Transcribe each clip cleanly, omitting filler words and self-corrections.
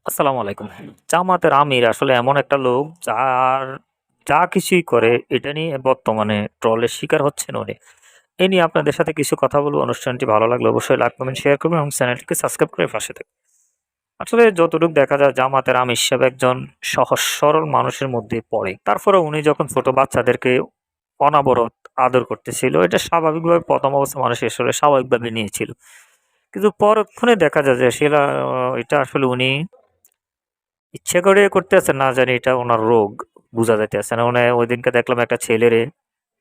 আসসালামু আলাইকুম। জামাতের আমির আসলে এমন একটা লোক যার যা কিছুই করে এটা নিয়ে বর্তমানে ট্রলের শিকার হচ্ছেন উনি। এ নিয়ে আপনাদের সাথে কিছু কথা বলব। অনুষ্ঠানটি ভালো লাগলে অবশ্যই লাইক, কমেন্ট, শেয়ার করবেন এবং চ্যানেলটিকে সাবস্ক্রাইব করে পাশে থাকবেন। আসলে যতটুকু দেখা যায় জামাতের আমির সাহেব একজন সহজ সরল মানুষের মধ্যেই পড়ে। তারপরেও উনি যখন ছোট বাচ্চাদেরকে অনাবরত আদর করতেছিল, এটা স্বাভাবিকভাবে ১ম অবস্থায় মানুষ আসলে স্বাভাবিকভাবে নিয়েছিল। কিন্তু পরক্ষণে দেখা যায় যে এটা আসলে উনি ইচ্ছে করে করতেছে না জানি এটা উনার রোগ বুঝা যাইতেছে না। মানে ওইদিনকে দেখলাম একটা ছেলেরে,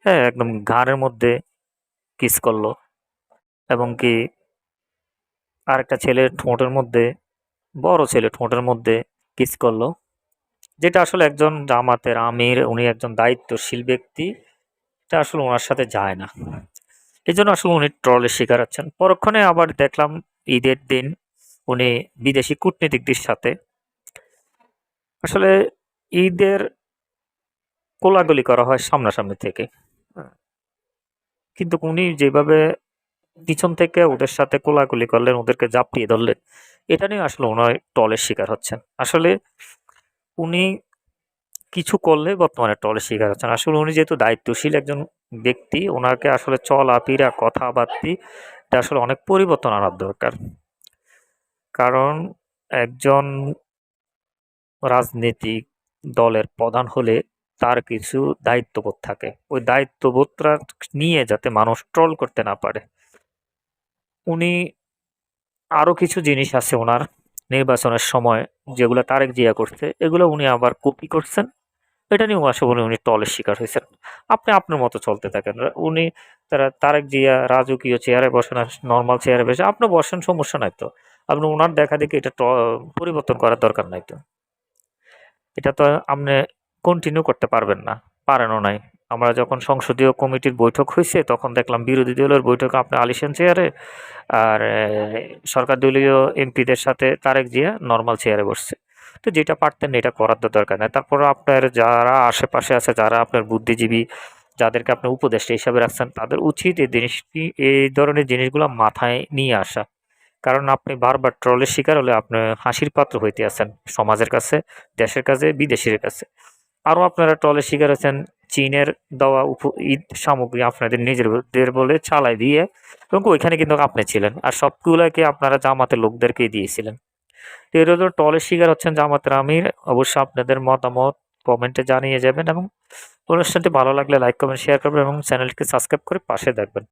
হ্যাঁ, একদম ঘাড়ের মধ্যে কিস করলো এবং কি আরেকটা ছেলের ঠোঁটের মধ্যে, বড় ছেলে ঠোঁটের মধ্যে কিস করলো। যেটা আসলে একজন জামাতের আমির, উনি একজন দায়িত্বশীল ব্যক্তি, এটা আসলে ওনার সাথে যায় না। এজন্য আসলে উনি ট্রলের শিকার হচ্ছেন। পরক্ষণে আবার দেখলাম ঈদের দিন উনি বিদেশি কূটনীতিকদের সাথে আসলে ঈদের কোলাকুলি করা হয় সামনাসামনি থেকে। হ্যাঁ, কিন্তু উনি যেভাবে পিছন থেকে ওদের সাথে কোলাকুলি করলেন, ওদেরকে জাপটিয়ে ধরলেন, এটা নিয়ে আসলে উনার ট্রলের শিকার হচ্ছেন। আসলে উনি কিছু করলে বর্তমানে ট্রলের শিকার হচ্ছেন। আসলে উনি যেহেতু দায়িত্বশীল একজন ব্যক্তি, উনাকে আসলে চলাফেরা, কথাবার্তি এটা আসলে অনেক পরিবর্তন আনার দরকার। কারণ একজন রাজনীতিক দলের প্রধান হলে তার কিছু দায়িত্ববোধ থাকে। ওই দায়িত্ববোধটা নিয়ে যাতে মানুষ ট্রল করতে না পারে। উনি আরো কিছু জিনিস আছে উনার নির্বাচনের সময় যেগুলা তারেক জিয়া করছে, এগুলো উনি আবার কপি করছেন। এটা নিয়েও আসলে উনি ট্রলের শিকার হয়েছেন। আপনি আপনার মতো চলতে থাকেন। উনি তারেক জিয়া রাজকীয় চেয়ারে বসেন আর নরমাল চেয়ারে বসে। আপনি বসেন, সমস্যা নাই তো। আপনি উনার দেখা-দেখি এটা পরিবর্তন করার দরকার নাই তো। এটা তো আপনি কন্টিনিউ করতে পারবেন না। পারেনও নাই। আমরা যখন সংসদীয় কমিটির বৈঠক হইছে তখন দেখলাম বিরোধী দলের বৈঠকে আপনি আলিশান চেয়ারে আর সরকার দলীয় এমপিদের সাথে তারেক জিয়া নরমাল চেয়ারে বসছে। তো যেটা পারতেন এটা করার তো দরকার নাই। তারপরে আপনার যারা আশেপাশে আছে, যারা আপনার বুদ্ধিজীবী, যাদেরকে আপনি উপদেষ্টা হিসাবে রাখছেন, তাদের উচিত এই ধরনের জিনিসগুলা মাথায় নিয়ে আসা। কারণ আপনি বারবার ট্রলের শিকার হলে আপনি হাসির পাত্র হইতে আছেন সমাজের কাছে, দেশের কাছে, বিদেশির কাছে। আরো আপনারা ট্রলের শিকার হচ্ছেন চীনের দেওয়া ঈদ সামগ্রী আপনাদের নিজেদের বলে চালায় দিয়ে, এবং ওইখানে কিন্তু আপনি ছিলেন। আর সবগুলাকে আপনারা জামাতের লোকদেরকেই দিয়েছিলেন। তো এর হলো ট্রলের শিকার হচ্ছেন জামাতের আমির। অবশ্যই আপনাদের মতামত কমেন্টে জানিয়ে যাবেন এবং অনুষ্ঠানটি ভালো লাগলে লাইক, কমেন্ট, শেয়ার করবেন এবং চ্যানেলটিকে সাবস্ক্রাইব করে পাশে থাকবেন।